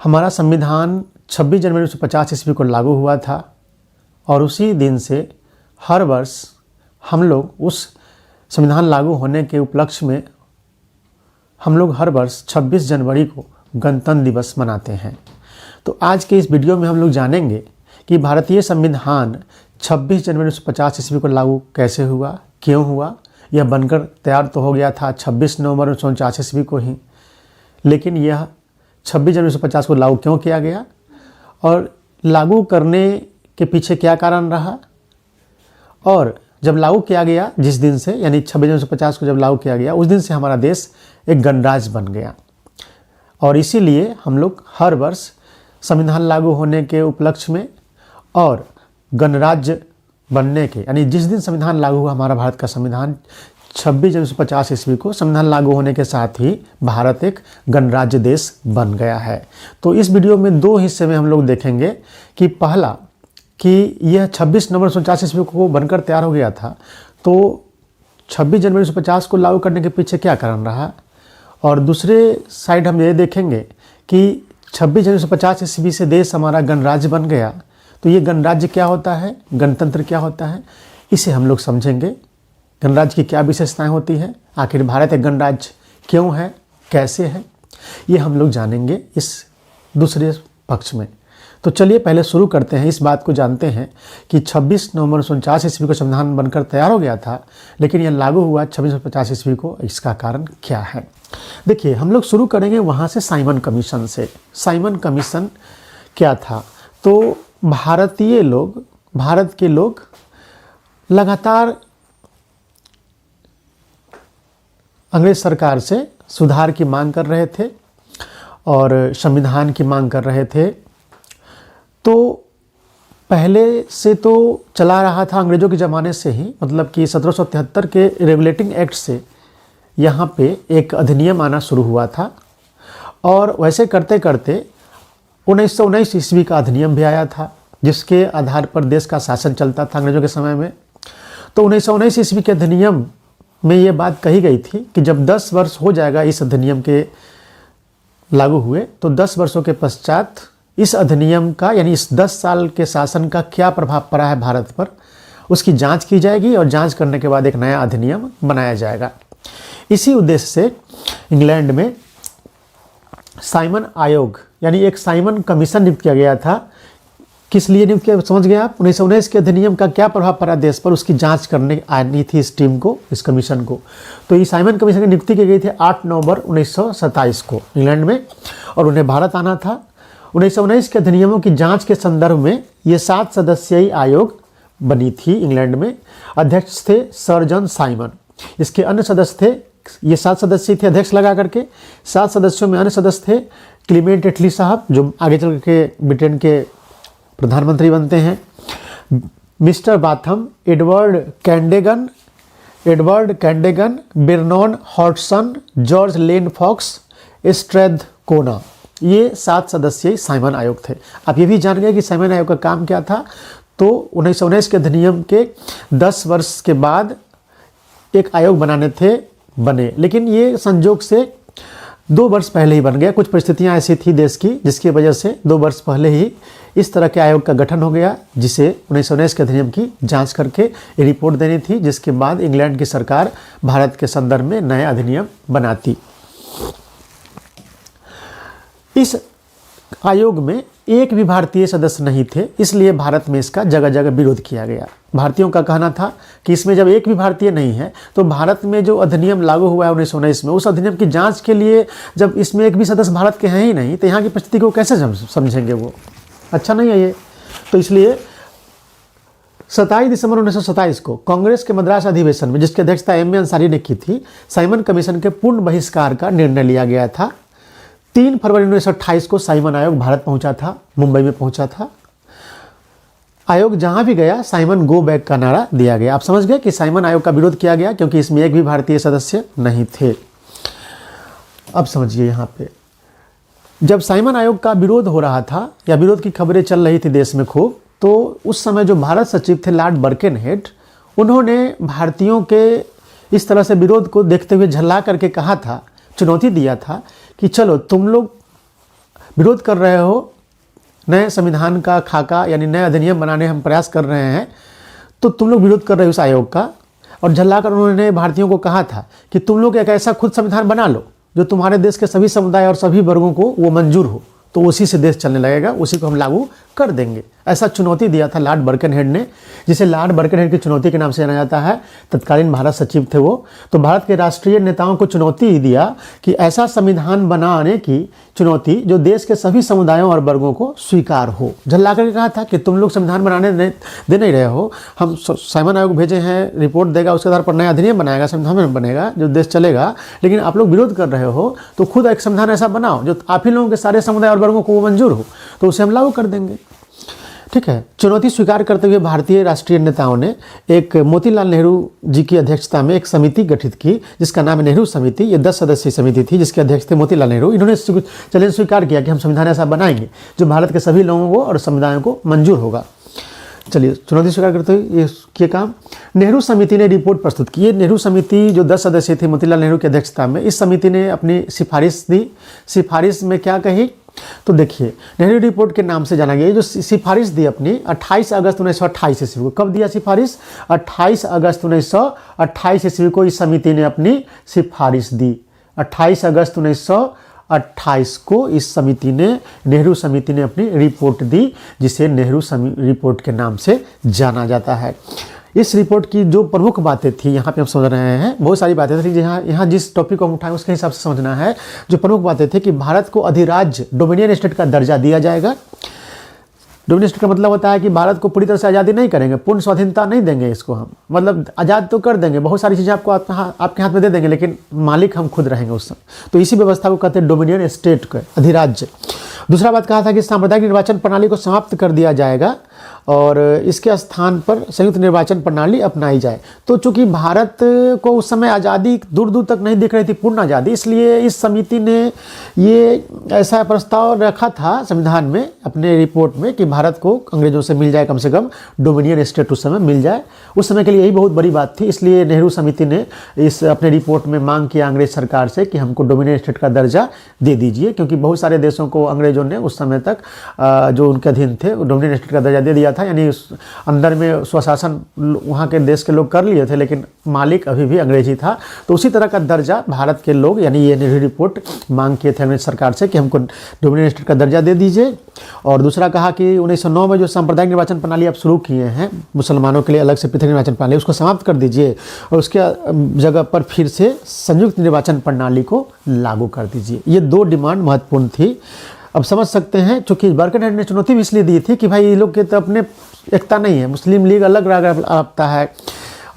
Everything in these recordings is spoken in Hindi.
हमारा संविधान 26 जनवरी 1950 ईस्वी को लागू हुआ था और उसी दिन से हर वर्ष हम लोग उस संविधान लागू होने के उपलक्ष्य में हम लोग हर वर्ष 26 जनवरी को गणतंत्र दिवस मनाते हैं। तो आज के इस वीडियो में हम लोग जानेंगे कि भारतीय संविधान 26 जनवरी 1950 ईस्वी को लागू कैसे हुआ, क्यों हुआ। यह बनकर तैयार तो हो गया था 26 नवंबर 1949 ईस्वी को ही, लेकिन यह 26 जनवरी 1950 को लागू क्यों किया गया और लागू करने के पीछे क्या कारण रहा। और जब लागू किया गया जिस दिन से, यानी 26 जनवरी 1950 को जब लागू किया गया, उस दिन से हमारा देश एक गणराज्य बन गया। और इसीलिए हम लोग हर वर्ष संविधान लागू होने के उपलक्ष्य में और गणराज्य बनने के, यानी जिस दिन संविधान लागू हुआ हमारा भारत का संविधान 26 जनवरी 1950 ईस्वी को, संविधान लागू होने के साथ ही भारत एक गणराज्य देश बन गया है। तो इस वीडियो में दो हिस्से में हम लोग देखेंगे कि पहला कि यह 26 नवंबर 1949 ईस्वी को बनकर तैयार हो गया था, तो 26 जनवरी 1950 को लागू करने के पीछे क्या कारण रहा, और दूसरे साइड हम ये देखेंगे कि 26 जनवरी 1950 ईस्वी से देश हमारा गणराज्य बन गया, तो ये गणराज्य क्या होता है, गणतंत्र क्या होता है, इसे हम लोग समझेंगे। गणराज्य की क्या विशेषताएं होती है, आखिर भारत एक गणराज्य क्यों है, कैसे है, ये हम लोग जानेंगे इस दूसरे पक्ष में। तो चलिए पहले शुरू करते हैं, इस बात को जानते हैं कि 26 नवंबर 1949 ईस्वी को संविधान बनकर तैयार हो गया था, लेकिन यह लागू हुआ 26 1950 ईस्वी को। इसका कारण क्या है, देखिए हम लोग शुरू करेंगे वहाँ से, साइमन कमीशन से। साइमन कमीशन क्या था, तो भारतीय लोग, भारत के लोग लगातार अंग्रेज सरकार से सुधार की मांग कर रहे थे और संविधान की मांग कर रहे थे। तो पहले से तो चला रहा था अंग्रेजों के ज़माने से ही, मतलब कि 1773 के रेगुलेटिंग एक्ट से यहाँ पे एक अधिनियम आना शुरू हुआ था। और वैसे करते करते 1919 ईस्वी का अधिनियम भी आया था, जिसके आधार पर देश का शासन चलता था अंग्रेजों के समय में। तो 1919 ईस्वी के अधिनियम में ये बात कही गई थी कि जब 10 वर्ष हो जाएगा इस अधिनियम के लागू हुए, तो 10 वर्षों के पश्चात इस अधिनियम का, यानी इस 10 साल के शासन का क्या प्रभाव पड़ा है भारत पर, उसकी जांच की जाएगी और जांच करने के बाद एक नया अधिनियम बनाया जाएगा। इसी उद्देश्य से इंग्लैंड में साइमन आयोग, यानी एक साइमन कमीशन नियुक्त किया गया था। किस लिए नियुक्त किया, समझ गए आप। 1919 के अधिनियम का क्या प्रभाव पड़ा देश पर, उसकी जांच करने आनी थी इस टीम को, इस कमीशन को। तो ये साइमन कमीशन की नियुक्ति की गई थी 8 नवंबर 1927 को इंग्लैंड में, और उन्हें भारत आना था। 1919 के अधिनियमों की जांच के संदर्भ में ये 7 सदस्यीय आयोग बनी थी इंग्लैंड में। अध्यक्ष थे सर जॉन साइमन। इसके अन्य सदस्य थे, ये 7 सदस्य थे अध्यक्ष लगा करके। 7 सदस्यों में अन्य सदस्य थे क्लीमेंट एटली साहब, जो आगे चल के ब्रिटेन के प्रधानमंत्री बनते हैं, mister Burnham, Edward Cadogan, Vernon Hartshorn, George Lane Fox, Strathcona, ये 7 सदस्यीय साइमन आयोग थे। आप ये भी जान गए कि साइमन आयोग का काम क्या था। तो 1919 के अधिनियम के 10 वर्ष के बाद एक आयोग बने, लेकिन ये संजोग से 2 वर्ष पहले ही बन गया। कुछ परिस्थितियां ऐसी थी देश की, जिसकी वजह से 2 वर्ष पहले ही इस तरह के आयोग का गठन हो गया, जिसे 1919 के अधिनियम की जांच करके रिपोर्ट देनी थी, जिसके बाद इंग्लैंड की सरकार भारत के संदर्भ में नए अधिनियम बनाती। इस आयोग में एक भी भारतीय सदस्य नहीं थे, इसलिए भारत में इसका जगह जगह विरोध किया गया। भारतीयों का कहना था कि इसमें जब एक भी भारतीय नहीं है, तो भारत में जो अधिनियम लागू हुआ है 1919 में, उस अधिनियम की जांच के लिए जब इसमें एक भी सदस्य भारत के हैं ही नहीं, तो यहाँ की परिस्थिति को कैसे समझेंगे, वो अच्छा नहीं है ये। तो इसलिए 27 दिसंबर 1927 को कांग्रेस के मद्रास अधिवेशन में, जिसकी अध्यक्षता एम ए अंसारी ने की थी, साइमन कमीशन के पूर्ण बहिष्कार का निर्णय लिया गया था। 3 फरवरी 1928 को साइमन आयोग भारत पहुंचा था, मुंबई में पहुंचा था। आयोग जहां भी गया साइमन गो बैक का नारा दिया गया। आप समझ गए कि साइमन आयोग का विरोध किया गया क्योंकि इसमें एक भी भारतीय सदस्य नहीं थे। अब समझिए, यहाँ पे जब साइमन आयोग का विरोध हो रहा था, या विरोध की खबरें चल रही थी देश में खूब, तो उस समय जो भारत सचिव थे लॉर्ड बर्केनहेड, उन्होंने भारतीयों के इस तरह से विरोध को देखते हुए झल्ला करके कहा था, चुनौती दिया था कि चलो तुम लोग विरोध कर रहे हो, नए संविधान का खाका यानी नए अधिनियम बनाने हम प्रयास कर रहे हैं, तो तुम लोग विरोध कर रहे हो उस आयोग का। और झल्लाकर उन्होंने भारतीयों को कहा था कि तुम लोग एक ऐसा खुद संविधान बना लो जो तुम्हारे देश के सभी समुदाय और सभी वर्गों को वो मंजूर हो, तो उसी से देश चलने लगेगा, उसी को हम लागू कर देंगे। ऐसा चुनौती दिया था लॉर्ड बर्कनहेड ने, जिसे लॉर्ड बर्कनहेड की चुनौती के नाम से जाना जाता है। तत्कालीन भारत सचिव थे वो। तो भारत के राष्ट्रीय नेताओं को चुनौती दिया कि ऐसा संविधान बनाने की चुनौती जो देश के सभी समुदायों और वर्गों को स्वीकार हो। झल्लाकर ने कहा था कि तुम लोग संविधान बनाने दे नहीं रहे हो, हम साइमन आयोग भेजे हैं, रिपोर्ट देगा, उसके आधार पर नया अधिनियम बनाएगा, संविधान बनेगा, जो देश चलेगा, लेकिन आप लोग विरोध कर रहे हो, तो खुद एक संविधान ऐसा बनाओ जो आप ही लोगों के सारे समुदाय और वर्गों को मंजूर हो, तो उसे हम लागू कर देंगे। ठीक है। चुनौती स्वीकार करते हुए भारतीय राष्ट्रीय नेताओं ने एक मोतीलाल नेहरू जी की अध्यक्षता में एक समिति गठित की, जिसका नाम है नेहरू समिति। ये 10 सदस्यीय समिति थी, जिसके अध्यक्ष थे मोतीलाल नेहरू। इन्होंने चैलेंज स्वीकार किया कि हम संविधान ऐसा बनाएंगे जो भारत के सभी लोगों को और समुदायों को मंजूर होगा। चलिए, चुनौती स्वीकार करते हुए ये किए काम। नेहरू समिति ने रिपोर्ट प्रस्तुत की। नेहरू समिति जो 10 सदस्य थे मोतीलाल नेहरू की अध्यक्षता में, इस समिति ने अपनी सिफारिश दी। सिफारिश में क्या कही, तो देखिए, नेहरू रिपोर्ट के नाम से जाना गया। जो सिफारिश दी अपनी 28 अगस्त 1928 ईस्वी को, कब दिया सिफारिश? 28 अगस्त 1928 ईस्वी को इस समिति ने अपनी सिफारिश दी। 28 अगस्त 1928 को इस समिति ने, नेहरू समिति ने अपनी रिपोर्ट दी, जिसे नेहरू रिपोर्ट के नाम से जाना जाता है। इस रिपोर्ट की जो प्रमुख बातें थी, यहाँ पे हम समझ रहे हैं, बहुत सारी बातें थी, यहाँ जिस टॉपिक को हम उठाएं उसके हिसाब से समझना है। जो प्रमुख बातें थी कि भारत को अधिराज्य डोमिनियन स्टेट का दर्जा दिया जाएगा। डोमिनियन स्टेट का मतलब होता है कि भारत को पूरी तरह से आज़ादी नहीं करेंगे, पूर्ण स्वाधीनता नहीं देंगे इसको हम, मतलब आज़ाद तो कर देंगे, बहुत सारी चीज़ें आपको आपके हाथ में दे देंगे, लेकिन मालिक हम खुद रहेंगे उस समय। तो इसी व्यवस्था को कहते हैं डोमिनियन स्टेट का अधिराज्य। दूसरा बात कहा था कि सांप्रदायिक निर्वाचन प्रणाली को समाप्त कर दिया जाएगा और इसके स्थान पर संयुक्त निर्वाचन प्रणाली अपनाई जाए। तो चूंकि भारत को उस समय आज़ादी दूर दूर तक नहीं दिख रही थी, पूर्ण आज़ादी, इसलिए इस समिति ने ये ऐसा प्रस्ताव रखा था संविधान में अपने रिपोर्ट में कि भारत को अंग्रेजों से मिल जाए, कम से कम डोमिनियन स्टेट उस समय मिल जाए। उस समय के लिए यही बहुत बड़ी बात थी। इसलिए नेहरू समिति ने इस अपने रिपोर्ट में मांग किया अंग्रेज सरकार से कि हमको डोमिनियन स्टेट का दर्जा दे दीजिए, क्योंकि बहुत सारे देशों को अंग्रेजों ने उस समय तक जो उनके अधीन थे डोमिनियन स्टेट का दर्जा दे दिया था, यानी अंदर में स्वशासन वहाँ के देश के लोग कर लिए थे, लेकिन मालिक अभी भी अंग्रेजी था। तो उसी तरह का दर्जा भारत के लोग, यानी ये नेहरू रिपोर्ट मांग किए थे अंग्रेज सरकार से कि हमको डोमिनियन स्टेट का दर्जा दे दीजिए। और दूसरा कहा कि 1909 में जो सांप्रदायिक निर्वाचन प्रणाली आप शुरू किए हैं मुसलमानों के लिए अलग से पृथक निर्वाचन प्रणाली, उसको समाप्त कर दीजिए और उसके जगह पर फिर से संयुक्त निर्वाचन प्रणाली को लागू कर दीजिए। ये 2 डिमांड महत्वपूर्ण थी। अब समझ सकते हैं, चूंकि बर्कनहेड ने चुनौती भी इसलिए दी थी कि भाई ये लोग के तो अपने एकता नहीं है, मुस्लिम लीग अलग रखता है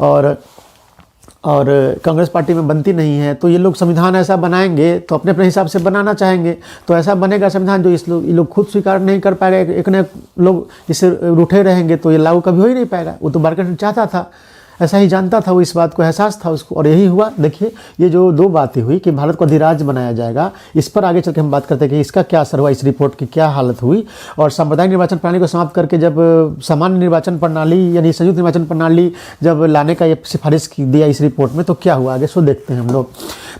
और कांग्रेस पार्टी में बनती नहीं है, तो ये लोग संविधान ऐसा बनाएंगे तो अपने अपने हिसाब से बनाना चाहेंगे, तो ऐसा बनेगा संविधान जो ये लोग खुद स्वीकार नहीं कर पाएगा, एक न लोग इसे रूठे रहेंगे, तो ये लागू कभी हो ही नहीं पाएगा। वो तो बर्कनहेड चाहता था, ऐसा ही जानता था वो, इस बात को एहसास था उसको, और यही हुआ। देखिए, ये जो 2 बातें हुई कि भारत को अधिराज्य बनाया जाएगा, इस पर आगे चल के हम बात करते हैं कि इसका क्या असर हुआ, इस रिपोर्ट की क्या हालत हुई। और सांप्रदायिक निर्वाचन प्रणाली को समाप्त करके जब सामान्य निर्वाचन प्रणाली यानी संयुक्त निर्वाचन प्रणाली जब लाने का ये सिफारिश दिया इस रिपोर्ट में, तो क्या हुआ आगे सो देखते हैं हम लोग।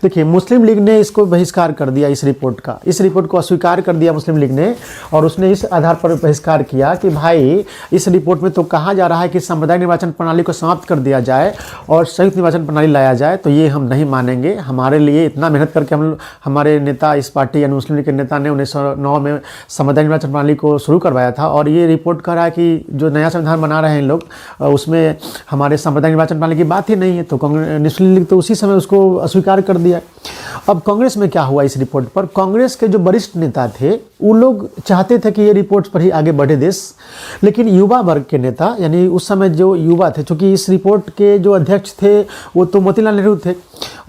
देखिए, मुस्लिम लीग ने इसको बहिष्कार कर दिया, इस रिपोर्ट का, इस रिपोर्ट को अस्वीकार कर दिया मुस्लिम लीग ने, और उसने इस आधार पर बहिष्कार किया कि भाई इस रिपोर्ट में तो कहा जा रहा है कि सांप्रदायिक निर्वाचन प्रणाली को समाप्त कर दिया जाए और संयुक्त निर्वाचन प्रणाली लाया जाए, तो ये हम नहीं मानेंगे। हमारे लिए इतना मेहनत करके हमारे नेता, इस पार्टी यानी मुस्लिम लीग के नेता ने 1909 में सांप्रदायिक निर्वाचन प्रणाली को शुरू करवाया था, और ये रिपोर्ट कह रहा है कि जो नया संविधान बना रहे हैं लोग उसमें हमारे सांप्रदायिक निर्वाचन प्रणाली की बात ही नहीं है। तो मुस्लिम लीग तो उसी समय उसको अस्वीकार कर दिया। अब कांग्रेस में क्या हुआ इस रिपोर्ट पर? कांग्रेस के जो वरिष्ठ नेता थे वो लोग चाहते थे कि ये रिपोर्ट पर ही आगे बढ़े देश, लेकिन युवा वर्ग के नेता, यानी उस समय जो युवा थे, चूँकि इस रिपोर्ट के जो अध्यक्ष थे वो तो मोतीलाल नेहरू थे,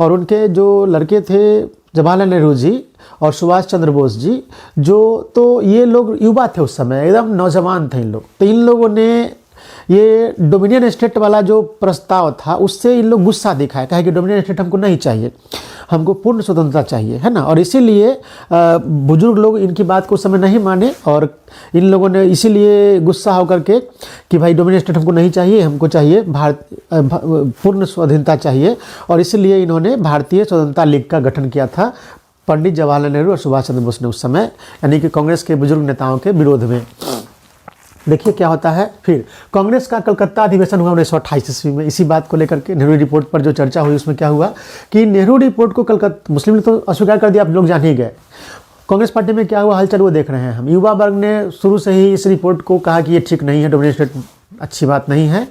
और उनके जो लड़के थे जवाहरलाल नेहरू जी और सुभाष चंद्र बोस जी, जो तो ये लोग युवा थे उस समय, एकदम नौजवान थे इन लोग। तो इन लोगों ने ये डोमिनियन स्टेट वाला जो प्रस्ताव था उससे इन लोग गुस्सा दिखाया, कहा कि डोमिनियन स्टेट हमको नहीं चाहिए, हमको पूर्ण स्वतंत्रता चाहिए, है ना। और इसीलिए बुजुर्ग लोग इनकी बात को उस समय नहीं माने, और इन लोगों ने इसीलिए गुस्सा होकर के कि भाई डोमिनियन स्टेट हमको नहीं चाहिए, हमको चाहिए पूर्ण स्वाधीनता चाहिए, और इसलिए इन्होंने भारतीय स्वतंत्रता लीग का गठन किया था पंडित जवाहरलाल नेहरू और सुभाष चंद्र बोस ने उस समय, यानी कि कांग्रेस के बुजुर्ग नेताओं के विरोध में। देखिए क्या होता है फिर, कांग्रेस का कलकत्ता अधिवेशन हुआ 1928 ईस्वी में। इसी बात को लेकर के नेहरू रिपोर्ट पर जो चर्चा हुई उसमें क्या हुआ कि नेहरू रिपोर्ट को कलकत्ता, मुस्लिम ने तो अस्वीकार कर दिया, आप लोग जान ही गए। कांग्रेस पार्टी में क्या हुआ हलचल वो देख रहे हैं हम। युवा वर्ग ने शुरू से ही इस रिपोर्ट को कहा कि ये ठीक नहीं है, डोमिनेटेड अच्छी बात नहीं है।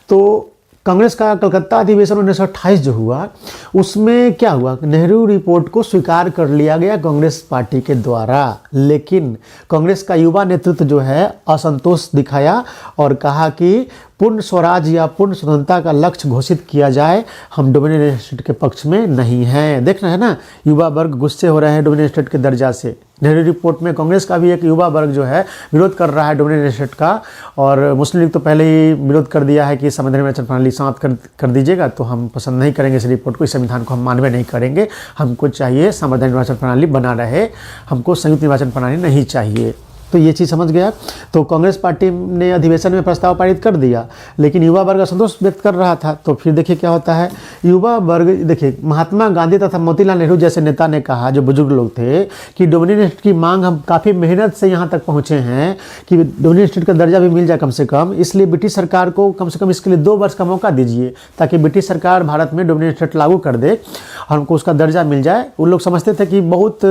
तो कांग्रेस का कलकत्ता अधिवेशन 1928 जो हुआ उसमें क्या हुआ, नेहरू रिपोर्ट को स्वीकार कर लिया गया कांग्रेस पार्टी के द्वारा। लेकिन कांग्रेस का युवा नेतृत्व जो है असंतोष दिखाया और कहा कि पूर्ण स्वराज या पूर्ण स्वतंत्रता का लक्ष्य घोषित किया जाए, हम डोमिनेटेड स्टेट के पक्ष में नहीं हैं। देख रहे हैं ना, युवा वर्ग गुस्से हो रहे हैं डोमिनेटेड स्टेट के दर्जा से। नेहरू रिपोर्ट में कांग्रेस का भी एक युवा वर्ग जो है विरोध कर रहा है डोमिनेटेड स्टेट का, और मुस्लिम लीग तो पहले ही विरोध कर दिया है कि संवैधानिक निर्वाचन प्रणाली समाप्त कर दीजिएगा, तो हम पसंद नहीं करेंगे इस रिपोर्ट को, इस संविधान को हम मानवे नहीं करेंगे, हमको चाहिए संवैधानिक निर्वाचन प्रणाली बना रहे, हमको संयुक्त निर्वाचन प्रणाली नहीं चाहिए। तो ये चीज़ समझ गया। तो कांग्रेस पार्टी ने अधिवेशन में प्रस्ताव पारित कर दिया, लेकिन युवा वर्ग असंतोष व्यक्त कर रहा था। तो फिर देखिए क्या होता है, युवा वर्ग, देखिए महात्मा गांधी तथा मोतीलाल नेहरू जैसे नेता ने कहा, जो बुजुर्ग लोग थे, कि डोमिनेटेड की मांग हम काफ़ी मेहनत से यहाँ तक पहुँचे हैं कि डोमिनेटेड का दर्जा भी मिल जाए कम से कम, इसलिए ब्रिटिश सरकार को कम से कम इसके लिए 2 वर्ष का मौका दीजिए, ताकि ब्रिटिश सरकार भारत में डोमिनेटेड लागू कर दे और हमको उसका दर्जा मिल जाए। उन लोग समझते थे कि बहुत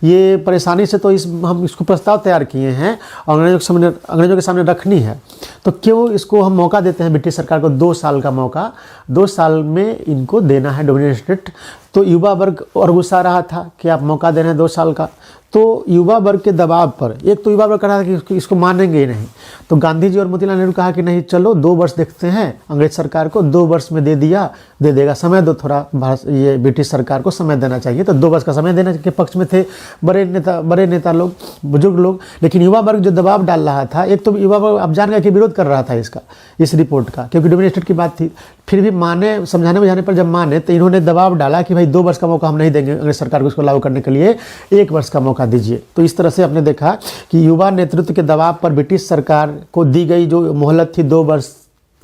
ये परेशानी से तो हम इसको प्रस्ताव तैयार किए हैं, अंग्रेजों के सामने रखनी है, तो क्यों इसको हम मौका देते हैं ब्रिटिश सरकार को 2 साल का मौका, 2 साल में इनको देना है डोमिनेटेड स्टेट। तो युवा वर्ग और गुस्सा रहा था कि आप मौका दे रहे हैं 2 साल का। तो युवा वर्ग के दबाव पर, एक तो युवा वर्ग कह रहा था कि इसको मानेंगे ही नहीं, तो गांधी जी और मोतीलाल नेहरू कहा कि नहीं चलो 2 वर्ष देखते हैं, अंग्रेज सरकार को 2 वर्ष में दे देगा, समय दो थोड़ा, ये ब्रिटिश सरकार को समय देना चाहिए। तो 2 वर्ष का समय देने के पक्ष में थे बड़े नेता लोग, बुजुर्ग लोग। लेकिन युवा वर्ग जो दबाव डाल रहा था, एक तो युवा वर्ग आप जान गए कि विरोध कर रहा था इस रिपोर्ट का, क्योंकि डोमिनेटेड की बात थी। फिर भी माने, समझाने बुझाने पर जब माने, तो इन्होंने दबाव डाला कि भाई 2 वर्ष का मौका हम नहीं देंगे अंग्रेज सरकार को इसको लागू करने के लिए, 1 वर्ष का मौका दीजिए। तो इस तरह से आपने देखा कि युवा नेतृत्व के दबाव पर ब्रिटिश सरकार को दी गई जो मोहलत थी 2 वर्ष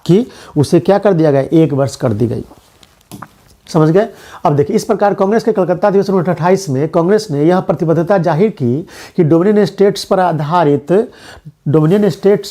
की, उसे क्या कर दिया गया, 1 वर्ष कर दी गई। समझ गए। अब देखिए, इस प्रकार कांग्रेस के कलकत्ता अधिवेशन 1928 में कांग्रेस ने यह प्रतिबद्धता जाहिर की कि डोमिनियन स्टेट्स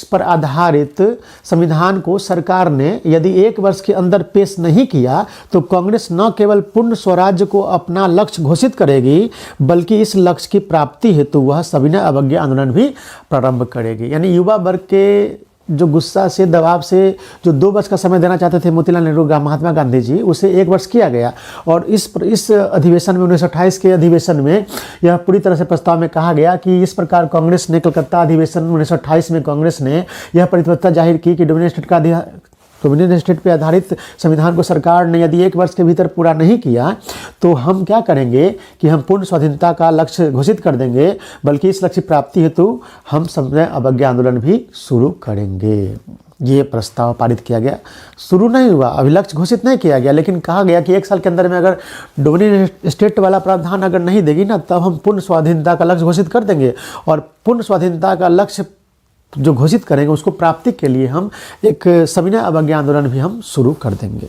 पर आधारित संविधान को सरकार ने यदि 1 वर्ष के अंदर पेश नहीं किया, तो कांग्रेस न केवल पूर्ण स्वराज्य को अपना लक्ष्य घोषित करेगी, बल्कि इस लक्ष्य की प्राप्ति हेतु वह सविनय अवज्ञा आंदोलन भी प्रारंभ करेगी। यानी युवा वर्ग के जो गुस्सा से, दबाव से, जो 2 वर्ष का समय देना चाहते थे मोतीलाल नेहरू, महात्मा गांधी जी, उसे 1 वर्ष किया गया। और इस अधिवेशन में, 1928 के अधिवेशन में, यह पूरी तरह से प्रस्ताव में कहा गया कि इस प्रकार कांग्रेस ने, कलकत्ता अधिवेशन 1928 में कांग्रेस ने यह प्रतिबद्धता जाहिर की कि डोमिनेटेड स्टेट पर आधारित संविधान को सरकार ने यदि 1 वर्ष के भीतर पूरा नहीं किया, तो हम क्या करेंगे कि हम पूर्ण स्वाधीनता का लक्ष्य घोषित कर देंगे, बल्कि इस लक्ष्य प्राप्ति हेतु हम सविनय अवज्ञा आंदोलन भी शुरू करेंगे। ये प्रस्ताव पारित किया गया। शुरू नहीं हुआ, अभी लक्ष्य घोषित नहीं किया गया, लेकिन कहा गया कि 1 साल के अंदर में अगर डोमिनेटेड स्टेट वाला प्रावधान अगर नहीं देगी ना, तब हम पूर्ण स्वाधीनता का लक्ष्य घोषित कर देंगे, और पूर्ण स्वाधीनता का लक्ष्य जो घोषित करेंगे उसको प्राप्ति के लिए हम एक सविनय अवज्ञा आंदोलन भी हम शुरू कर देंगे।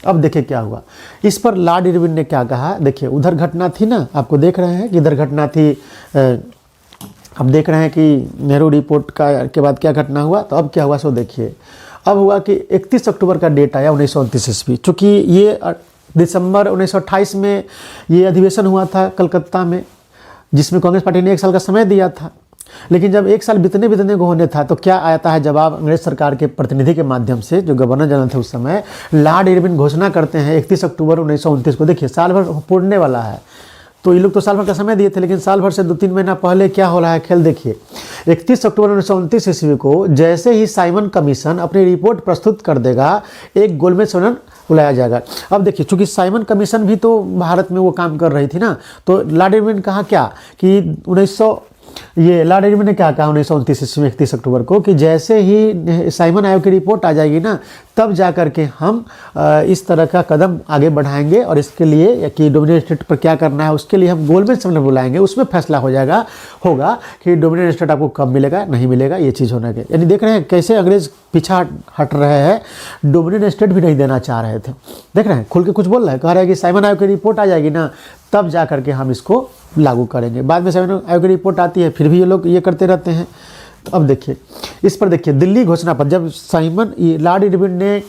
अब देखिए क्या हुआ, इस पर लॉर्ड इरविन ने क्या कहा। देखिए, उधर घटना थी ना, आपको देख रहे हैं कि इधर घटना थी, अब देख रहे हैं कि नेहरू रिपोर्ट के बाद क्या घटना हुआ। तो अब क्या हुआ सो देखिए। अब हुआ कि 31 अक्टूबर का डेट आया 1929 ईस्वी, चूँकि ये दिसंबर 1928 में ये अधिवेशन हुआ था कलकत्ता में, जिसमें कांग्रेस पार्टी ने 1 साल का समय दिया था। लेकिन जब 1 साल बीतने को होने था, तो क्या आता है जवाब अंग्रेज सरकार के प्रतिनिधि के माध्यम से, जो गवर्नर जनरल थे उस समय, लॉर्ड इरविन घोषणा करते हैं 31 अक्टूबर 1929 को। देखिए, साल भर पूरने वाला है, तो ये लोग तो साल भर का समय दिए थे, लेकिन साल भर से 2-3 महीना पहले क्या हो रहा है खेल देखिए। 31 अक्टूबर 1929 ईस्वी को जैसे ही साइमन कमीशन अपनी रिपोर्ट प्रस्तुत कर देगा, एक गोलमेज सम्मेलन बुलाया जाएगा। अब देखिए, चूंकि साइमन कमीशन भी तो भारत में वो काम कर रही थी ना, तो लॉर्ड इरविन कहा क्या कि लॉर्ड इरविन ने क्या कहा 1929 ईस्वी में 31 अक्टूबर को, कि जैसे ही साइमन आयोग की रिपोर्ट आ जाएगी ना, तब जा कर के हम इस तरह का कदम आगे बढ़ाएंगे, और इसके लिए कि डोमिनेटेड स्टेट पर क्या करना है उसके लिए हम गोलमेज सम्मेलन बुलाएंगे। उसमें फैसला होगा कि डोमिनेटेड स्टेट आपको कब मिलेगा, नहीं मिलेगा, ये चीज़ होना के। यानी देख रहे हैं कैसे अंग्रेज पीछा हट रहे हैं, डोमिनेटेड स्टेट भी नहीं देना चाह रहे थे। देख रहे हैं, खुल के कुछ बोल रहे हैं, कह रहे हैं कि साइमन आयोग की रिपोर्ट आ जाएगी ना, तब जा करके हम इसको लागू करेंगे। बाद में संविधान आयोग की रिपोर्ट आती है, फिर भी ये लोग ये करते रहते हैं। तो अब देखिए इस पर, देखिए दिल्ली घोषणा पत्र, जब लॉर्ड इरविन ने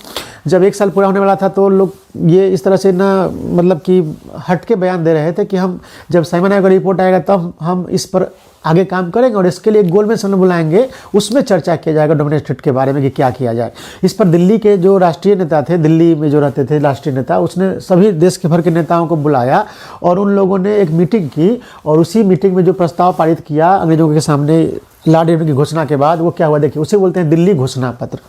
जब 1 साल पूरा होने वाला था तो लोग ये इस तरह से ना मतलब कि हट के बयान दे रहे थे कि हम जब साइमन आयोग का रिपोर्ट आएगा तब हम इस पर आगे काम करेंगे और इसके लिए एक गोलमेज सम्मेलन बुलाएंगे, उसमें चर्चा किया जाएगा डोमिनियन स्टेट के बारे में कि क्या किया जाए। इस पर दिल्ली के जो राष्ट्रीय नेता थे, दिल्ली में जो रहते थे राष्ट्रीय नेता, उसने सभी देश के भर के नेताओं को बुलाया और उन लोगों ने एक मीटिंग की और उसी मीटिंग में जो प्रस्ताव पारित किया अंग्रेजों के सामने लॉर्ड इरविन की घोषणा के बाद, वो क्या हुआ देखिए, उसे बोलते हैं दिल्ली घोषणा पत्र।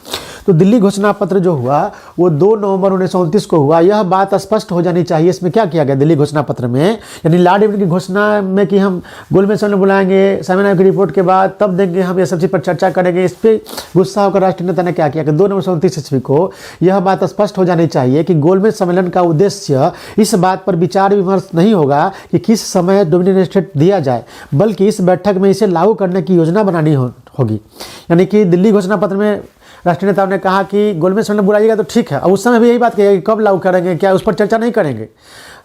तो दिल्ली घोषणा पत्र जो हुआ वो 2 नवंबर 1929 को हुआ। यह बात स्पष्ट हो जानी चाहिए इसमें क्या किया गया दिल्ली घोषणा पत्र में, यानी लॉर्ड इरविन की घोषणा में कि हम गोलमेज सम्मेलन बुलाएंगे, साइमन आयोग की रिपोर्ट के बाद तब देंगे हम ये सब चीज़ पर चर्चा करेंगे। इस पर गुस्सा होकर राष्ट्रीय नेता ने क्या किया कि 2 नवंबर 1929 ईस्वी को यह बात स्पष्ट हो जानी चाहिए कि गोलमेज सम्मेलन का उद्देश्य इस बात पर विचार विमर्श नहीं होगा कि किस समय डोमिनियन स्टेट दिया जाए, बल्कि इस बैठक में इसे लागू करने की योजना बनानी होगी। यानी कि दिल्ली घोषणा पत्र में राष्ट्रीय नेताओं ने कहा कि गोलमेज सम्मेलन बुलाइएगा तो ठीक है, अब उस समय भी यही बात कही कि कब लागू करेंगे, क्या उस पर चर्चा नहीं करेंगे।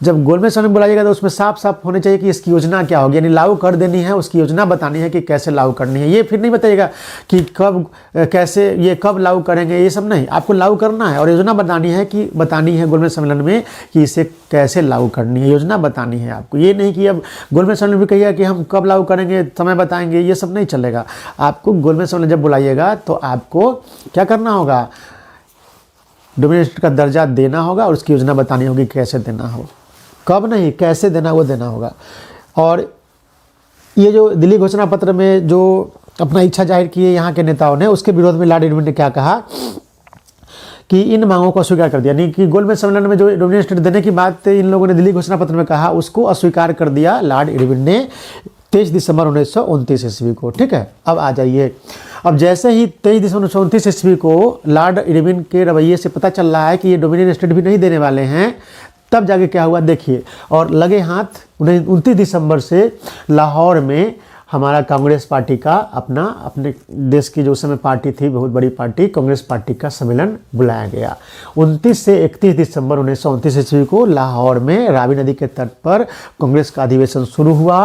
जब गोलमेज सम्मेलन बुलाइएगा तो उसमें साफ साफ होने चाहिए कि इसकी योजना क्या होगी, यानी लागू कर देनी है, उसकी योजना बतानी है कि कैसे लागू करनी है। ये फिर नहीं बताइएगा कि कब कैसे ये कब लागू करेंगे, ये सब नहीं, आपको लागू करना है और योजना बतानी है गोलमेज सम्मेलन में कि इसे कैसे लागू करनी है, योजना बतानी है आपको। ये नहीं कि अब गोलमेज सम्मेलन भी कहिएगा कि हम कब लागू करेंगे, समय बताएंगे, ये सब नहीं चलेगा। आपको गोलमेज सम्मेलन जब बुलाइएगा तो आपको क्या करना होगा, डोमिनियन स्टेट का दर्जा देना होगा और उसकी योजना बतानी होगी कैसे देना हो, कब नहीं कैसे देना वो देना होगा। और ये जो दिल्ली घोषणा पत्र में जो अपना इच्छा जाहिर की है यहाँ के नेताओं ने, उसके विरोध में लॉर्ड इरविन ने क्या कहा कि इन मांगों को अस्वीकार कर दिया, यानी कि गोलमेज सम्मेलन में जो डोमिनियन स्टेट देने की बात इन लोगों ने दिल्ली घोषणा पत्र में कहा उसको अस्वीकार कर दिया लॉर्ड इरविन ने 23 दिसंबर 1929 ईस्वी को। ठीक है, अब आ जाइए, अब जैसे ही 23 दिसंबर 1929 ईस्वी को लॉर्ड इरविन के रवैये से पता चल रहा है कि ये डोमिनियन स्टेट भी नहीं देने वाले हैं, तब जाके क्या हुआ देखिए, और लगे हाथ 29 दिसंबर से लाहौर में हमारा कांग्रेस पार्टी का अपने देश की जो उस समय पार्टी थी, बहुत बड़ी पार्टी, कांग्रेस पार्टी का सम्मेलन बुलाया गया। 29 से 31 दिसंबर 1929 ईस्वी को लाहौर में रावी नदी के तट पर कांग्रेस का अधिवेशन शुरू हुआ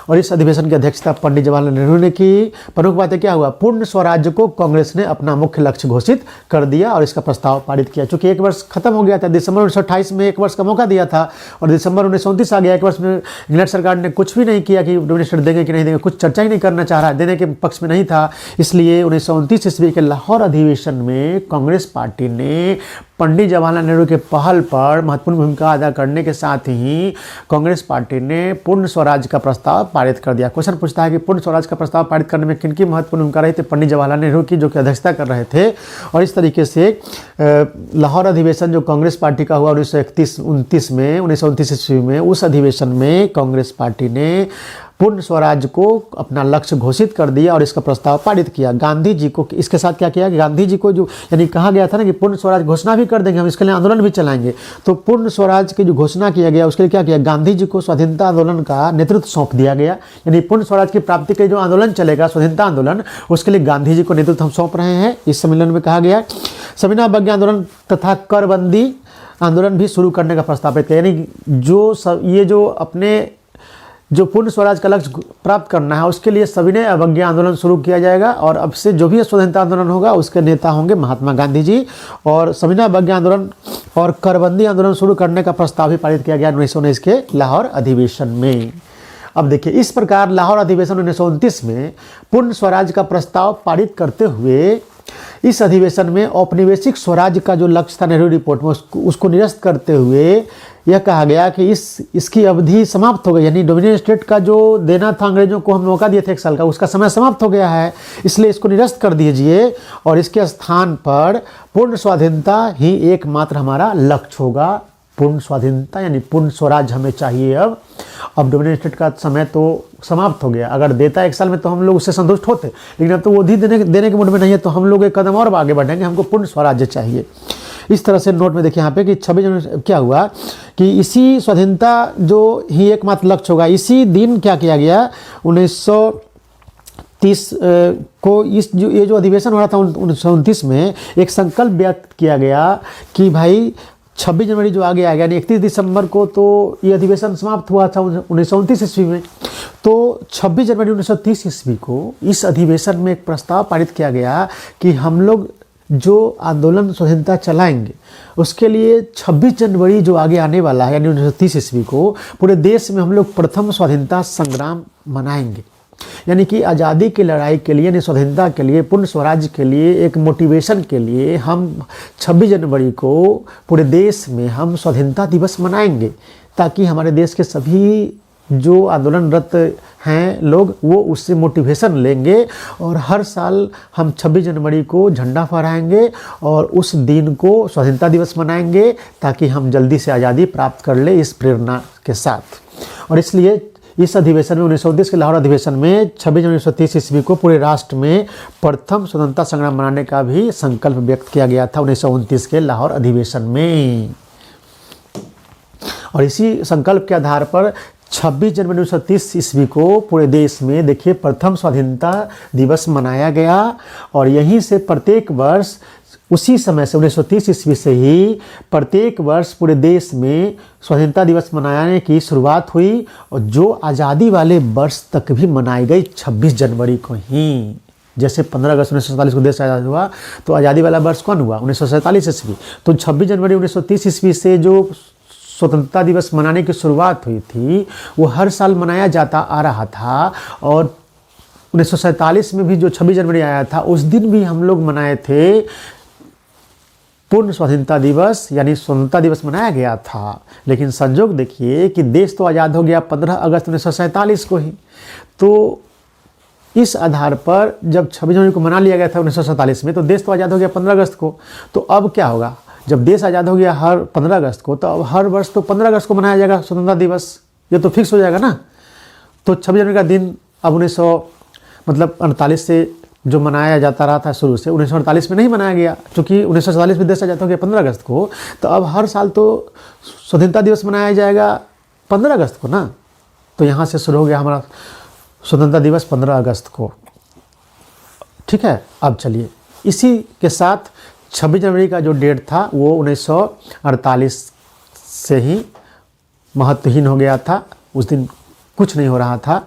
और इस अधिवेशन की अध्यक्षता पंडित जवाहरलाल नेहरू ने की। प्रमुख बातें क्या हुआ, पूर्ण स्वराज्य को कांग्रेस ने अपना मुख्य लक्ष्य घोषित कर दिया और इसका प्रस्ताव पारित किया। चूंकि एक वर्ष खत्म हो गया था, दिसंबर 1928 में एक वर्ष का मौका दिया था और दिसंबर 1929 आ गया, एक वर्ष में इंग्लैंड सरकार ने कुछ भी नहीं किया कि डोमिनियन स्टेट देंगे कि नहीं देंगे, कुछ चर्चा ही नहीं करना चाह रहा, देने के पक्ष में नहीं था। इसलिए 1929 ईस्वी के लाहौर अधिवेशन में कांग्रेस पार्टी ने पंडित जवाहरलाल नेहरू के पहल पर महत्वपूर्ण भूमिका अदा करने के साथ ही कांग्रेस पार्टी ने पूर्ण स्वराज का प्रस्ताव पारित कर दिया। क्वेश्चन पूछता है कि पूर्ण स्वराज का प्रस्ताव पारित करने में किनकी महत्वपूर्ण भूमिका रही थी, पंडित जवाहरलाल नेहरू की, जो कि अध्यक्षता कर रहे थे। और इस तरीके से लाहौर अधिवेशन जो कांग्रेस पार्टी का हुआ 1929 ईस्वी में, उस अधिवेशन में कांग्रेस पार्टी ने पूर्ण स्वराज को अपना लक्ष्य घोषित कर दिया और इसका प्रस्ताव पारित किया। गांधी जी को इसके साथ क्या किया कि गांधी जी को जो यानी कहा गया था ना कि पूर्ण स्वराज घोषणा भी कर देंगे, हम इसके लिए आंदोलन भी चलाएंगे, तो पूर्ण स्वराज की जो घोषणा किया गया उसके लिए क्या किया, गांधी जी को स्वाधीनता आंदोलन का नेतृत्व सौंप दिया गया। यानी पूर्ण स्वराज की प्राप्ति के जो आंदोलन चलेगा, स्वाधीनता आंदोलन, उसके लिए गांधी जी को नेतृत्व हम सौंप रहे हैं। इस सम्मेलन में कहा गया सविनय अवज्ञा आंदोलन तथा करबंदी आंदोलन भी शुरू करने का प्रस्ताव किया। यानी ये जो अपने जो पूर्ण स्वराज का लक्ष्य प्राप्त करना है उसके लिए सविनय अवज्ञा आंदोलन शुरू किया जाएगा और अब से जो भी स्वतंत्रता आंदोलन होगा उसके नेता होंगे महात्मा गांधी जी। और सविनय अवज्ञा आंदोलन और करबंदी आंदोलन शुरू करने का प्रस्ताव भी पारित किया गया 1919 के लाहौर अधिवेशन में। अब देखिए, इस प्रकार लाहौर अधिवेशन 1929 में पूर्ण स्वराज का प्रस्ताव पारित करते हुए इस अधिवेशन में औपनिवेशिक स्वराज का जो लक्ष्य था नेहरू रिपोर्ट में उसको निरस्त करते हुए यह कहा गया कि इसकी अवधि समाप्त हो गई। यानी डोमिनियन स्टेट का जो देना था अंग्रेजों को, हम मौका दिए थे 1 साल का, उसका समय समाप्त हो गया है, इसलिए इसको निरस्त कर दीजिए और इसके स्थान पर पूर्ण स्वाधीनता ही एकमात्र हमारा लक्ष्य होगा। पूर्ण स्वाधीनता यानी पूर्ण स्वराज हमें चाहिए। अब डोमिनियन स्टेट का समय तो समाप्त हो गया, अगर देता 1 साल में तो हम लोग उससे संतुष्ट होते, लेकिन अब तो वो भी देने के मूड में नहीं है, तो हम लोग एक कदम और आगे बढ़ेंगे, हमको पूर्ण स्वराज्य चाहिए। इस तरह से नोट में देखिए यहाँ पे कि 26 जनवरी क्या हुआ कि इसी स्वाधीनता जो ही एकमात्र लक्ष्य होगा, इसी दिन क्या किया गया 1930 को ये जो अधिवेशन हो रहा था 1929 में एक संकल्प व्यक्त किया गया कि भाई 26 जनवरी जो आगे आएगा यानी 31 दिसंबर को तो ये अधिवेशन समाप्त हुआ था 1929 ईस्वी में। तो 26 जनवरी 1930 ईस्वी को इस अधिवेशन में एक प्रस्ताव पारित किया गया कि हम लोग जो आंदोलन स्वतंत्रता चलाएंगे उसके लिए 26 जनवरी जो आगे आने वाला है यानी 1930 ईस्वी को पूरे देश में हम लोग प्रथम स्वाधीनता संग्राम मनाएंगे। यानी कि आज़ादी की लड़ाई के लिए, यानी स्वतंत्रता के लिए, पूर्ण स्वराज के लिए, एक मोटिवेशन के लिए हम 26 जनवरी को पूरे देश में हम स्वतंत्रता दिवस मनाएंगे, ताकि हमारे देश के सभी जो आंदोलनरत हैं लोग वो उससे मोटिवेशन लेंगे और हर साल हम 26 जनवरी को झंडा फहराएंगे और उस दिन को स्वतंत्रता दिवस मनाएंगे, ताकि हम जल्दी से आज़ादी प्राप्त कर ले इस प्रेरणा के साथ। और इसलिए इस अधिवेशन में 1929 के लाहौर अधिवेशन में 26 जनवरी 1930 ईस्वी को पूरे राष्ट्र में प्रथम स्वतंत्रता संग्राम मनाने का भी संकल्प व्यक्त किया गया था 1929 के लाहौर अधिवेशन में। और इसी संकल्प के आधार पर 26 जनवरी 1930 ईस्वी को पूरे देश में देखिए प्रथम स्वाधीनता दिवस मनाया गया। और यहीं से प्रत्येक वर्ष उसी समय से 1930 ईस्वी से ही प्रत्येक वर्ष पूरे देश में स्वाधीनता दिवस मनाने की शुरुआत हुई और जो आज़ादी वाले वर्ष तक भी मनाई गई 26 जनवरी को ही। जैसे 15 अगस्त 1947 को देश आज़ाद हुआ तो आज़ादी वाला वर्ष कौन हुआ 1947 ईस्वी। तो 26 जनवरी 1930 ईस्वी से जो स्वतंत्रता दिवस मनाने की शुरुआत हुई थी वो हर साल मनाया जाता आ रहा था। और 1947 में भी जो 26 जनवरी आया था उस दिन भी हम लोग मनाए थे पूर्ण स्वाधीनता दिवस, यानी स्वतंत्रता दिवस मनाया गया था। लेकिन संजोग देखिए कि देश तो आज़ाद हो गया 15 अगस्त 1947 को ही। तो इस आधार पर जब 26 जनवरी को मना लिया गया था 1947 में, तो देश तो आज़ाद हो गया 15 अगस्त को। तो अब क्या होगा, जब देश आज़ाद हो गया हर 15 अगस्त को, तो अब हर वर्ष तो 15 अगस्त को मनाया जाएगा स्वतंत्रता दिवस, ये तो फिक्स हो जाएगा ना। तो 26 जनवरी का दिन अब 1948 से जो मनाया जाता रहा था शुरू से 1948 में नहीं मनाया गया, क्योंकि 1947 में देश आज़ाद हो गया 15 अगस्त को। तो अब हर साल तो स्वतंत्रता दिवस मनाया जाएगा 15 अगस्त को ना। तो यहाँ से शुरू हो गया हमारा स्वतंत्रता दिवस 15 अगस्त को। ठीक है, अब चलिए इसी के साथ 26 जनवरी का जो डेट था वो 1948 से ही महत्वहीन हो गया था। उस दिन कुछ नहीं हो रहा था।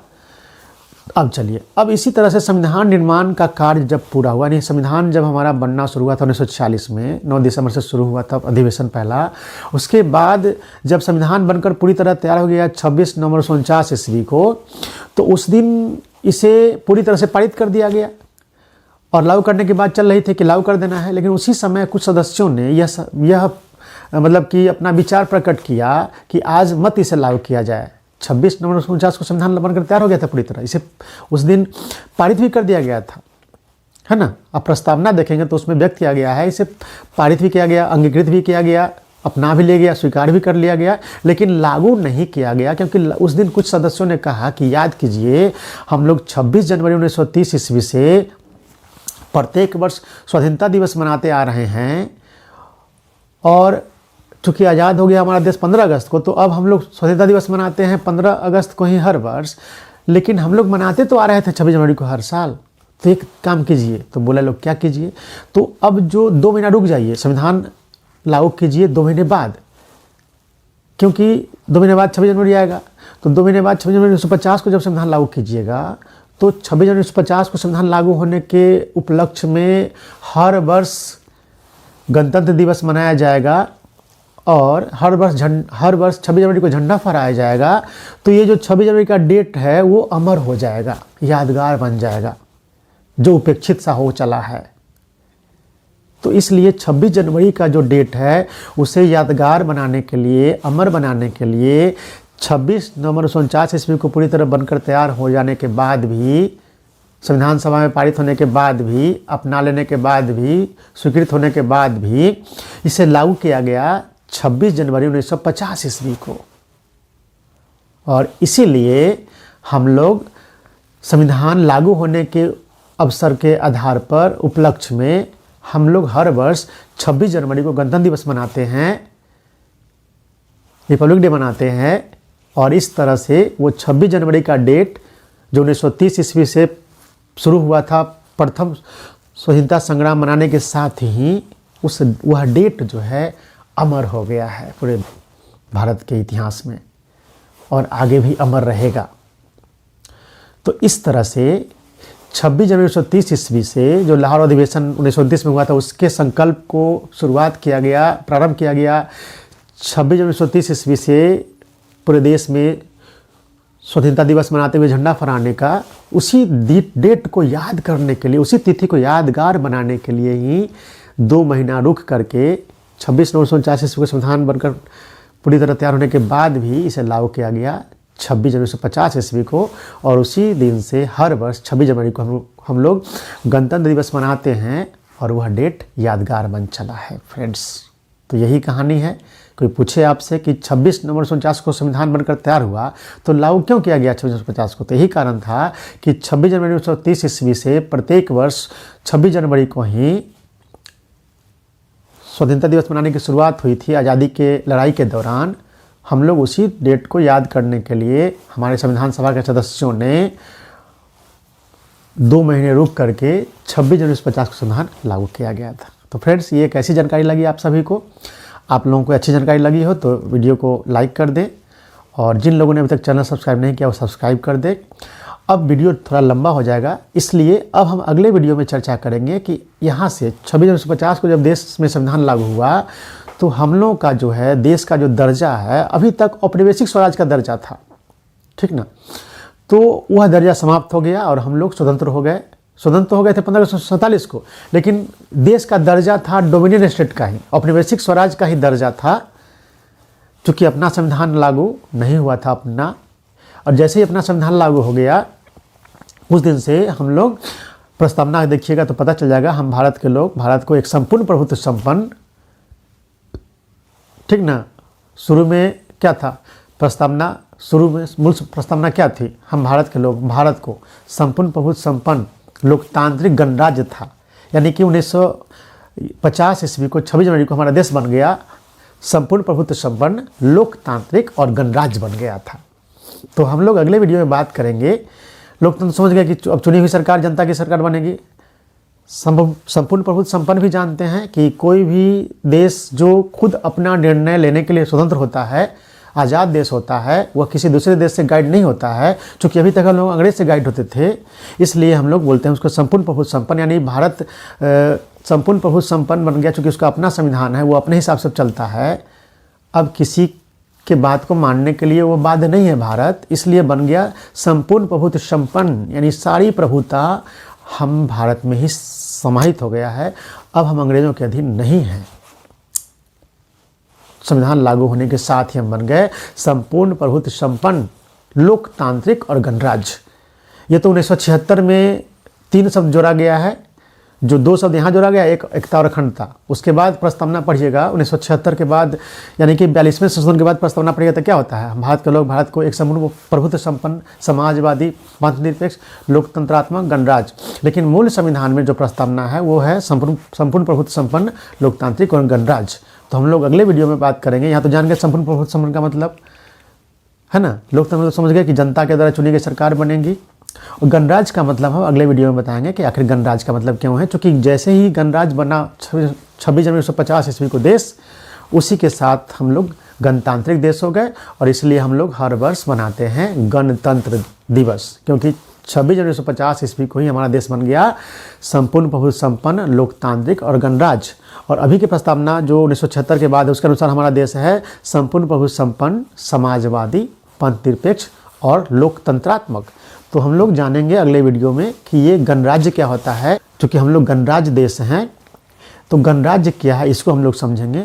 अब चलिए, अब इसी तरह से संविधान निर्माण का कार्य जब पूरा हुआ, यानी संविधान जब हमारा बनना शुरू हुआ था 1946 में 9 दिसंबर से शुरू हुआ था अधिवेशन पहला। उसके बाद जब संविधान बनकर पूरी तरह तैयार हो गया 26 नवंबर 1949 ईस्वी को, तो उस दिन इसे पूरी तरह से पारित कर दिया गया और लागू करने की बात चल रही थी कि लागू कर देना है। लेकिन उसी समय कुछ सदस्यों ने यह मतलब कि अपना विचार प्रकट किया कि आज मत इसे लागू किया जाए। 26 नवंबर 1949 को संविधान बनकर तैयार हो गया था पूरी तरह, इसे उस दिन पारित भी कर दिया गया था, है ना। अब प्रस्तावना देखेंगे तो उसमें व्यक्त किया गया है, इसे पारित भी किया गया, अंगीकृत भी किया गया, अपना भी ले गया, स्वीकार भी कर लिया गया, लेकिन लागू नहीं किया गया। क्योंकि उस दिन कुछ सदस्यों ने कहा कि याद कीजिए हम लोग 26 जनवरी 1930 ईस्वी से प्रत्येक वर्ष स्वाधीनता दिवस मनाते आ रहे हैं और चूँकि आज़ाद हो गया हमारा देश 15 अगस्त को, तो अब हम लोग स्वतंत्रता दिवस मनाते हैं 15 अगस्त को ही हर वर्ष। लेकिन हम लोग मनाते तो आ रहे थे 26 जनवरी को हर साल। तो एक काम कीजिए, तो बोला लोग क्या कीजिए, तो अब जो 2 महीना रुक जाइए, संविधान लागू कीजिए 2 महीने बाद, क्योंकि 2 महीने बाद 26 जनवरी आएगा। तो 2 महीने बाद 26 जनवरी 1950 को जब संविधान लागू कीजिएगा तो 26 जनवरी 1950 को संविधान लागू होने के उपलक्ष्य में हर वर्ष गणतंत्र दिवस मनाया जाएगा और हर वर्ष 26 जनवरी को झंडा फहराया जाएगा। तो ये जो 26 जनवरी का डेट है वो अमर हो जाएगा, यादगार बन जाएगा, जो उपेक्षित सा हो चला है। तो इसलिए 26 जनवरी का जो डेट है उसे यादगार बनाने के लिए, अमर बनाने के लिए 26 नवंबर 1949 ईस्वी को पूरी तरह बनकर तैयार हो जाने के बाद भी, संविधान सभा में पारित होने के बाद भी, अपना लेने के बाद भी, स्वीकृत होने के बाद भी इसे लागू किया गया 26 जनवरी 1950 ईस्वी को। और इसीलिए हम लोग संविधान लागू होने के अवसर के आधार पर उपलक्ष्य में हम लोग हर वर्ष 26 जनवरी को गणतंत्र दिवस मनाते हैं, रिपब्लिक डे मनाते हैं। और इस तरह से वो 26 जनवरी का डेट जो 1930 ईस्वी से शुरू हुआ था प्रथम स्वतंत्रता संग्राम मनाने के साथ ही वह डेट जो है अमर हो गया है पूरे भारत के इतिहास में और आगे भी अमर रहेगा। तो इस तरह से 26 जनवरी 1930 ईस्वी से जो लाहौर अधिवेशन 1929 में हुआ था उसके संकल्प को शुरुआत किया गया, प्रारंभ किया गया। 26 जनवरी 1930 ईस्वी से पूरे देश में स्वतंत्रता दिवस मनाते हुए झंडा फहराने का, उसी डेट को याद करने के लिए, उसी तिथि को यादगार बनाने के लिए ही 2 महीना रुक करके 26 नवंबर 1949 ईस्वी को संविधान बनकर पूरी तरह तैयार होने के बाद भी इसे लागू किया गया 26 जनवरी 1950 ईस्वी को। और उसी दिन से हर वर्ष 26 जनवरी को हम लोग गणतंत्र दिवस मनाते हैं और वह डेट यादगार बन चला है फ्रेंड्स। तो यही कहानी है। कोई पूछे आपसे कि 26 नवंबर 1949 को संविधान बनकर तैयार हुआ तो लागू क्यों किया गया 26 जनवरी 1950 को, तो यही कारण था कि 26 जनवरी 1930 ईस्वी से प्रत्येक वर्ष 26 जनवरी को ही स्वतंत्रता दिवस मनाने की शुरुआत हुई थी। आज़ादी के लड़ाई के दौरान हम लोग उसी डेट को याद करने के लिए हमारे संविधान सभा के सदस्यों ने 2 महीने रुक करके 26 जनवरी 1950 को संविधान लागू किया गया था। तो फ्रेंड्स, ये एक ऐसी जानकारी लगी आप सभी को, आप लोगों को अच्छी जानकारी लगी हो तो वीडियो को लाइक कर दें और जिन लोगों ने अभी तक चैनल सब्सक्राइब नहीं किया वो सब्सक्राइब कर दें। अब वीडियो थोड़ा लंबा हो जाएगा, इसलिए अब हम अगले वीडियो में चर्चा करेंगे कि यहाँ से 26 जनवरी 1950 को जब देश में संविधान लागू हुआ तो हम लोगों का जो है देश का जो दर्जा है, अभी तक औपनिवेशिक स्वराज का दर्जा था, ठीक ना, तो वह दर्जा समाप्त हो गया और हम लोग स्वतंत्र हो गए। स्वतंत्र हो गए थे 1547 को, लेकिन देश का दर्जा था डोमिनियन स्टेट का ही, औपनिवेशिक स्वराज का ही दर्जा था, चूँकि अपना संविधान लागू नहीं हुआ था अपना। और जैसे ही अपना संविधान लागू हो गया उस दिन से हम लोग प्रस्तावना देखिएगा तो पता चल जाएगा, हम भारत के लोग भारत को एक संपूर्ण प्रभुत्व संपन्न, ठीक ना, शुरू में क्या था प्रस्तावना, शुरू में मूल प्रस्तावना क्या थी, हम भारत के लोग भारत को संपूर्ण प्रभुत्व संपन्न लोकतांत्रिक गणराज्य था। यानी कि 1950 ईस्वी को 26 जनवरी को हमारा देश बन गया संपूर्ण प्रभुत्व संपन्न लोकतांत्रिक और गणराज्य बन गया था। तो हम लोग अगले वीडियो में बात करेंगे, लोकतंत्र समझ गए कि अब चुनी हुई सरकार जनता की सरकार बनेगी। संपूर्ण प्रभुत्व संपन्न भी जानते हैं कि कोई भी देश जो खुद अपना निर्णय लेने के लिए स्वतंत्र होता है, आज़ाद देश होता है, वह किसी दूसरे देश से गाइड नहीं होता है। चूँकि अभी तक हम लोग अंग्रेज से गाइड होते थे, इसलिए हम लोग बोलते हैं उसको संपूर्ण प्रभुत्व संपन्न, यानी भारत संपूर्ण प्रभुत्व संपन्न बन गया। चूँकि उसका अपना संविधान है, वो अपने हिसाब से चलता है, अब किसी के बात को मानने के लिए वो बाध्य नहीं है भारत, इसलिए बन गया संपूर्ण प्रभुत्व संपन्न, यानी सारी प्रभुता हम भारत में ही समाहित हो गया है। अब हम अंग्रेजों के अधीन नहीं हैं। संविधान लागू होने के साथ ही हम बन गए संपूर्ण प्रभुत्व संपन्न लोकतांत्रिक और गणराज्य। ये तो 1976 में 3 शब्द जोड़ा गया है, जो 2 शब्द यहाँ जोड़ा गया, एक एकता और अखंडता। उसके बाद प्रस्तावना पढ़िएगा 1976 के बाद, यानी कि 42वें संशोधन के बाद प्रस्तावना पढ़िएगा तो क्या होता है, भारत के लोग भारत को एक संपूर्ण प्रभुत्व संपन्न समाजवादी पंथनिरपेक्ष लोकतंत्रात्मक गणराज्य। लेकिन मूल संविधान में जो प्रस्तावना है वो है संपूर्ण प्रभुत्व संपन्न लोकतांत्रिक और गणराज्य। तो हम लोग अगले वीडियो में बात करेंगे। यहाँ तो जान गए संपूर्ण प्रभुत्व संपन्न का मतलब है ना, लोकतंत्र समझ गए कि जनता के द्वारा चुनी गई सरकार बनेगी। और गणराज्य का मतलब हम अगले वीडियो में बताएंगे कि आखिर गणराज्य का मतलब क्यों है। क्योंकि जैसे ही गणराज्य बना 26 जनवरी 1950 ईस्वी को देश, उसी के साथ हम लोग गणतांत्रिक देश हो गए और इसलिए हम लोग हर वर्ष मनाते हैं गणतंत्र दिवस, क्योंकि 26 जनवरी 1950 ईस्वी को ही हमारा देश बन गया संपूर्ण प्रभुत्व संपन्न लोकतांत्रिक और गणराज्य। और अभी की प्रस्तावना जो 1976 के बाद है उसके अनुसार हमारा देश है संपूर्ण प्रभुत्व संपन्न समाजवादी पंथनिरपेक्ष और लोकतंत्रात्मक। तो हम लोग जानेंगे अगले वीडियो में कि ये गणराज्य क्या होता है। क्योंकि हम लोग गणराज्य देश हैं तो गणराज्य क्या है इसको हम लोग समझेंगे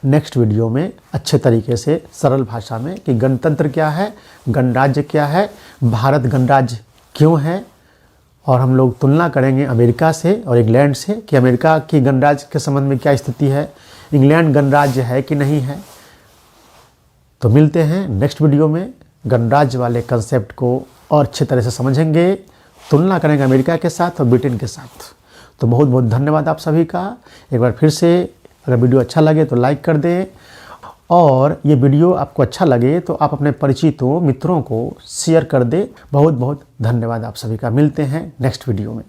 नेक्स्ट वीडियो में अच्छे तरीके से सरल भाषा में, कि गणतंत्र क्या है, गणराज्य क्या है, भारत गणराज्य क्यों है, और हम लोग तुलना करेंगे अमेरिका से और इंग्लैंड से कि अमेरिका की गणराज्य के संबंध में क्या स्थिति है, इंग्लैंड गणराज्य है कि नहीं है। तो मिलते हैं नेक्स्ट वीडियो में, गणराज्य वाले कंसेप्ट को और अच्छे तरह से समझेंगे, तुलना करेंगे अमेरिका के साथ और ब्रिटेन के साथ। तो बहुत बहुत धन्यवाद आप सभी का। एक बार फिर से अगर वीडियो अच्छा लगे तो लाइक कर दें, और ये वीडियो आपको अच्छा लगे तो आप अपने परिचितों मित्रों को शेयर कर दें। बहुत बहुत धन्यवाद आप सभी का। मिलते हैं नेक्स्ट वीडियो में।